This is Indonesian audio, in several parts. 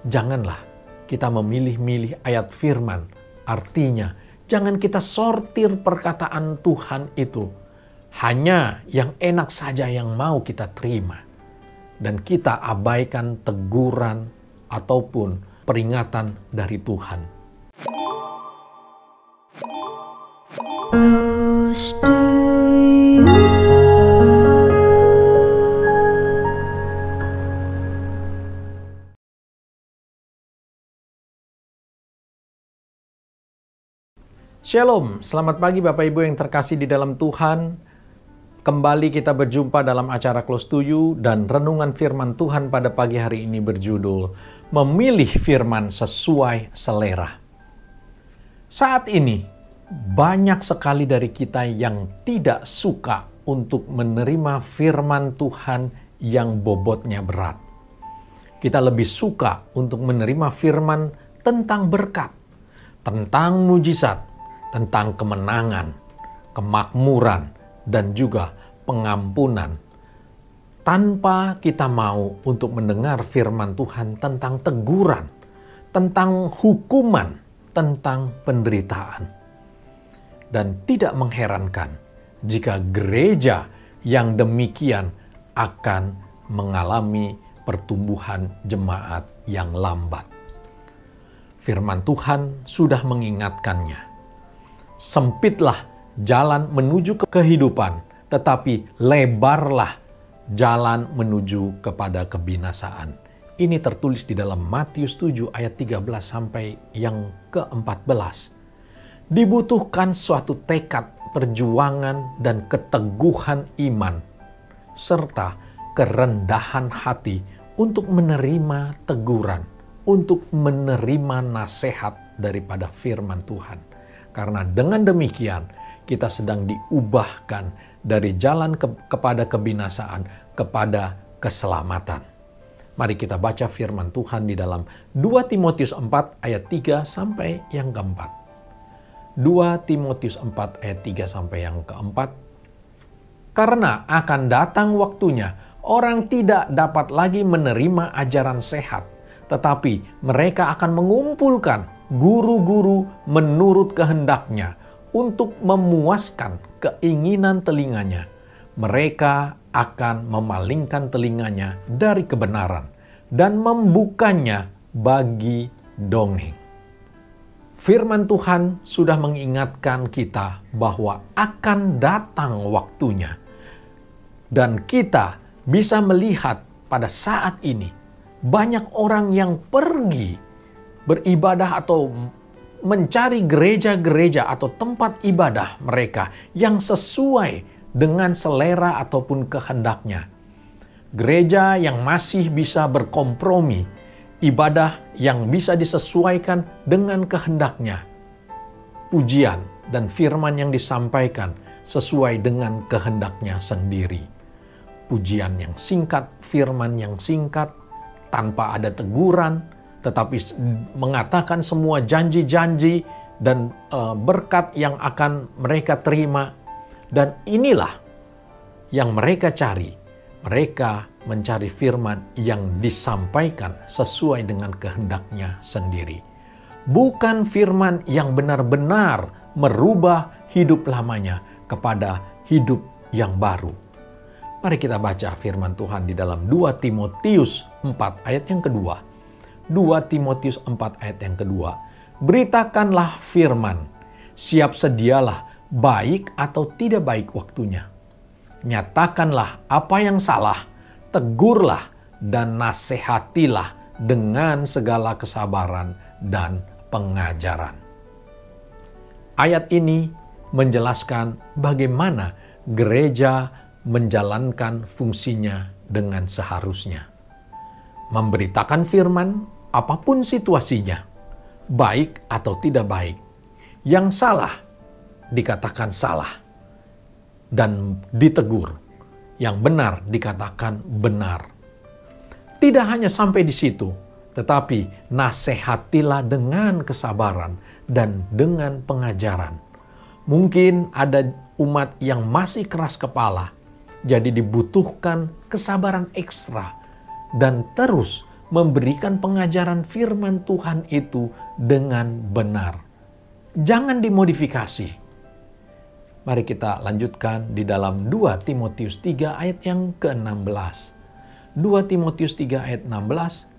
janganlah kita memilih-milih ayat firman. Artinya, jangan kita sortir perkataan Tuhan itu. Hanya yang enak saja yang mau kita terima. Dan kita abaikan teguran ataupun peringatan dari Tuhan. Shalom, selamat pagi Bapak Ibu yang terkasih di dalam Tuhan. Kembali kita berjumpa dalam acara Close to You dan renungan firman Tuhan pada pagi hari ini berjudul Memilih Firman Sesuai Selera. Saat ini, banyak sekali dari kita yang tidak suka untuk menerima firman Tuhan yang bobotnya berat. Kita lebih suka untuk menerima firman tentang berkat, tentang mujizat, tentang kemenangan, kemakmuran, dan juga pengampunan. Tanpa kita mau untuk mendengar firman Tuhan tentang teguran, tentang hukuman, tentang penderitaan. Dan tidak mengherankan jika gereja yang demikian akan mengalami pertumbuhan jemaat yang lambat. Firman Tuhan sudah mengingatkannya. Sempitlah jalan menuju ke kehidupan, tetapi lebarlah jalan menuju kepada kebinasaan. Ini tertulis di dalam Matius 7 ayat 13 sampai yang ke-14. Dibutuhkan suatu tekad, perjuangan, dan keteguhan iman, serta kerendahan hati untuk menerima teguran, untuk menerima nasihat daripada firman Tuhan. Karena dengan demikian, kita sedang diubahkan dari jalan kepada kebinasaan kepada keselamatan. Mari kita baca firman Tuhan di dalam 2 Timotius 4 ayat 3 sampai yang keempat. 2 Timotius 4 ayat 3 sampai yang keempat. Karena akan datang waktunya, orang tidak dapat lagi menerima ajaran sehat, tetapi mereka akan mengumpulkan guru-guru menurut kehendaknya untuk memuaskan keinginan telinganya. Mereka akan memalingkan telinganya dari kebenaran dan membukanya bagi dongeng. Firman Tuhan sudah mengingatkan kita bahwa akan datang waktunya. Dan kita bisa melihat pada saat ini banyak orang yang pergi beribadah atau mencari gereja-gereja atau tempat ibadah mereka yang sesuai dengan selera ataupun kehendaknya. Gereja yang masih bisa berkompromi, ibadah yang bisa disesuaikan dengan kehendaknya. Pujian dan firman yang disampaikan sesuai dengan kehendaknya sendiri. Pujian yang singkat, firman yang singkat, tanpa ada teguran, tetapi mengatakan semua janji-janji dan berkat yang akan mereka terima. Dan inilah yang mereka cari. Mereka mencari firman yang disampaikan sesuai dengan kehendaknya sendiri. Bukan firman yang benar-benar merubah hidup lamanya kepada hidup yang baru. Mari kita baca firman Tuhan di dalam 2 Timotius 4 ayat yang kedua. 2 Timotius 4 ayat yang kedua. Beritakanlah firman, siap sedialah baik atau tidak baik waktunya. Nyatakanlah apa yang salah, tegurlah dan nasihatilah dengan segala kesabaran dan pengajaran. Ayat ini menjelaskan bagaimana gereja menjalankan fungsinya dengan seharusnya. Memberitakan firman, apapun situasinya, baik atau tidak baik. Yang salah, dikatakan salah. Dan ditegur. Yang benar, dikatakan benar. Tidak hanya sampai di situ, tetapi nasihatilah dengan kesabaran dan dengan pengajaran. Mungkin ada umat yang masih keras kepala, jadi dibutuhkan kesabaran ekstra dan terus memberikan pengajaran firman Tuhan itu dengan benar. Jangan dimodifikasi. Mari kita lanjutkan di dalam 2 Timotius 3 ayat yang ke-16. 2 Timotius 3 ayat 16,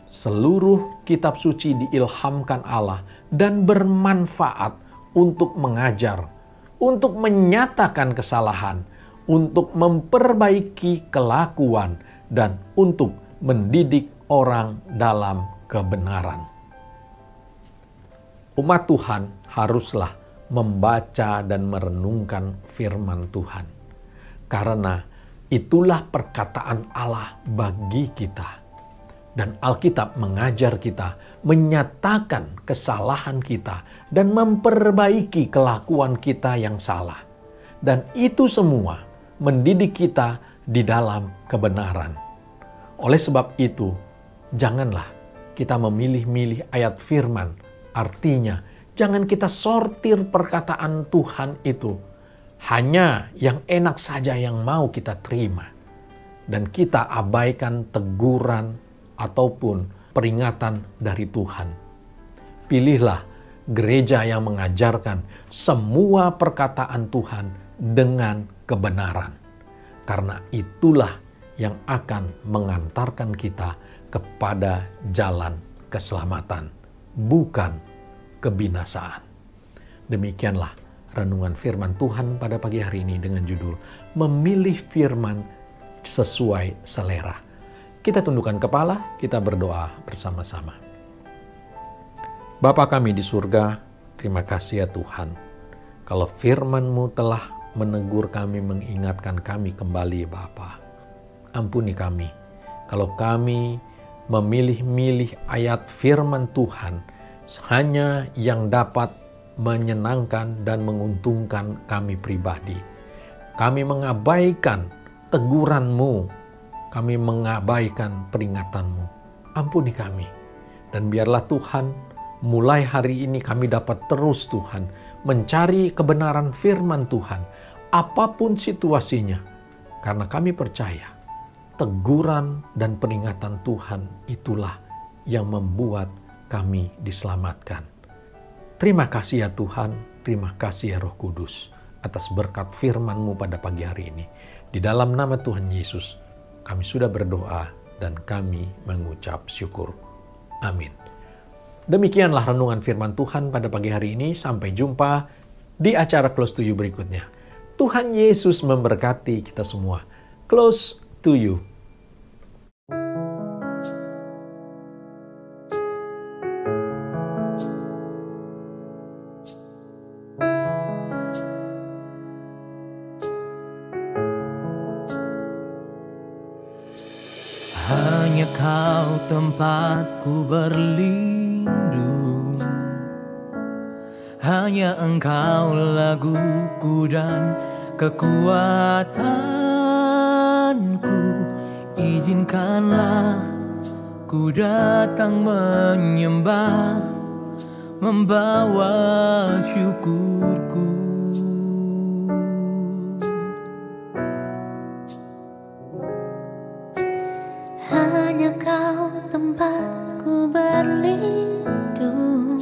seluruh kitab suci diilhamkan Allah dan bermanfaat untuk mengajar, untuk menyatakan kesalahan, untuk memperbaiki kelakuan, dan untuk mendidik orang dalam kebenaran. Umat Tuhan haruslah membaca dan merenungkan firman Tuhan, karena itulah perkataan Allah bagi kita. Dan Alkitab mengajar kita, menyatakan kesalahan kita, dan memperbaiki kelakuan kita yang salah. Dan itu semua mendidik kita di dalam kebenaran. Oleh sebab itu, janganlah kita memilih-milih ayat firman. Artinya, jangan kita sortir perkataan Tuhan itu. Hanya yang enak saja yang mau kita terima. Dan kita abaikan teguran ataupun peringatan dari Tuhan. Pilihlah gereja yang mengajarkan semua perkataan Tuhan dengan kebenaran. Karena itulah yang akan mengantarkan kita kepada jalan keselamatan, bukan kebinasaan. Demikianlah renungan firman Tuhan pada pagi hari ini dengan judul Memilih Firman Sesuai Selera. Kita tundukkan kepala, kita berdoa bersama-sama. Bapa kami di surga, terima kasih ya Tuhan. Kalau firman-Mu telah menegur kami, mengingatkan kami kembali Bapa. Ampuni kami, kalau kami memilih-milih ayat firman Tuhan, hanya yang dapat menyenangkan dan menguntungkan kami pribadi. Kami mengabaikan teguran-Mu, kami mengabaikan peringatan-Mu. Ampuni kami. Dan biarlah Tuhan, mulai hari ini kami dapat terus Tuhan, mencari kebenaran firman Tuhan, apapun situasinya. Karena kami percaya, teguran dan peringatan Tuhan itulah yang membuat kami diselamatkan. Terima kasih ya Tuhan, terima kasih ya Roh Kudus, atas berkat firman-Mu pada pagi hari ini. Di dalam nama Tuhan Yesus, kami sudah berdoa dan kami mengucap syukur. Amin. Demikianlah renungan firman Tuhan pada pagi hari ini. Sampai jumpa di acara Close to You berikutnya. Tuhan Yesus memberkati kita semua. Close to You. Hanya Kau tempatku berlindung, hanya Engkau laguku dan kekuatanku. Izinkanlah ku datang menyembah, membawa syukurku. Hanya Kau tempatku berlindung,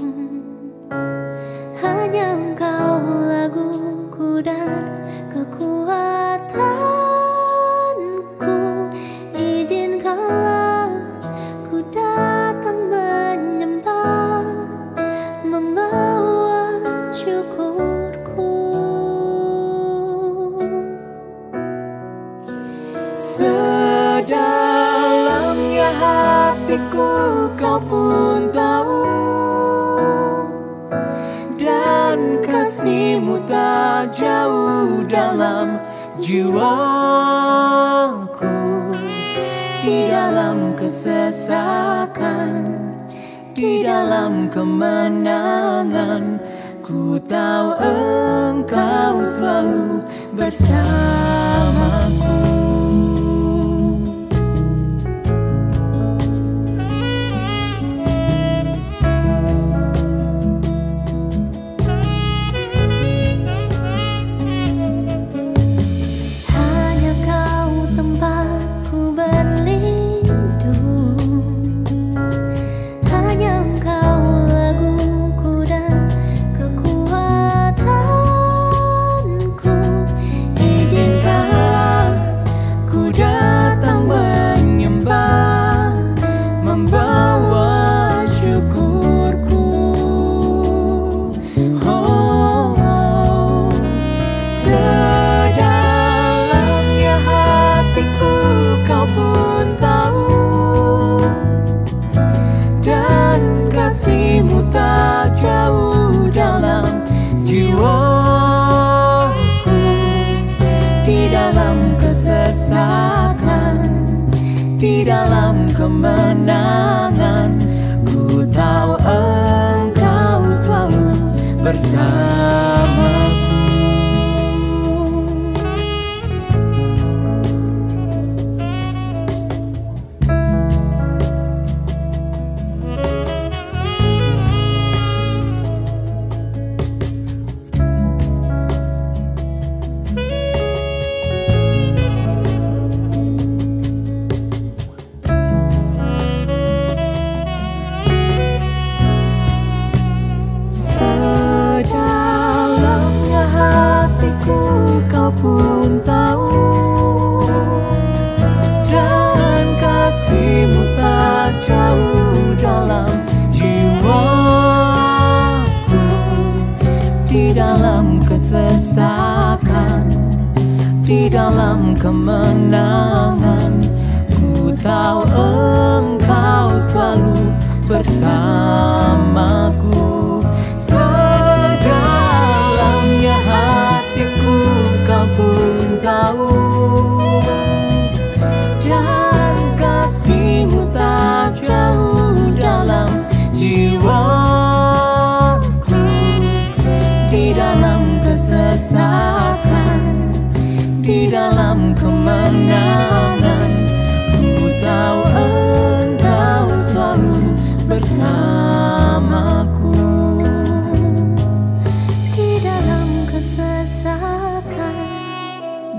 hanya Engkau laguku dan kekuatanku. Izinkanlah ku datang menyembah, membawa syukurku. Sedalamnya hatiku Kau pun tahu, dan kasih-Mu tak jauh dalam jiwaku. Di dalam kesesakan, di dalam kemenangan, ku tahu Engkau selalu bersamaku. Hanya Kau tempatku berlindung, bersamaku. Kau pun tahu, dan kasih-Mu tak jauh dalam jiwaku. Di dalam kesesakan, di dalam kemenangan, ku tahu Engkau selalu bersamaku. Sedalamnya hatiku Kau pun tahu, dan kasih-Mu tak jauh dalam jiwaku. Di dalam kesesakan, di dalam kemenangan, ku tahu Engkau selalu bersamaku.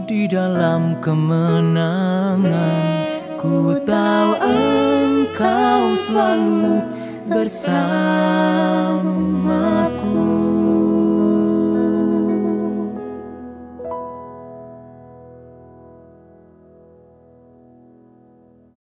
Di dalam kemenangan, ku tahu Engkau selalu bersama.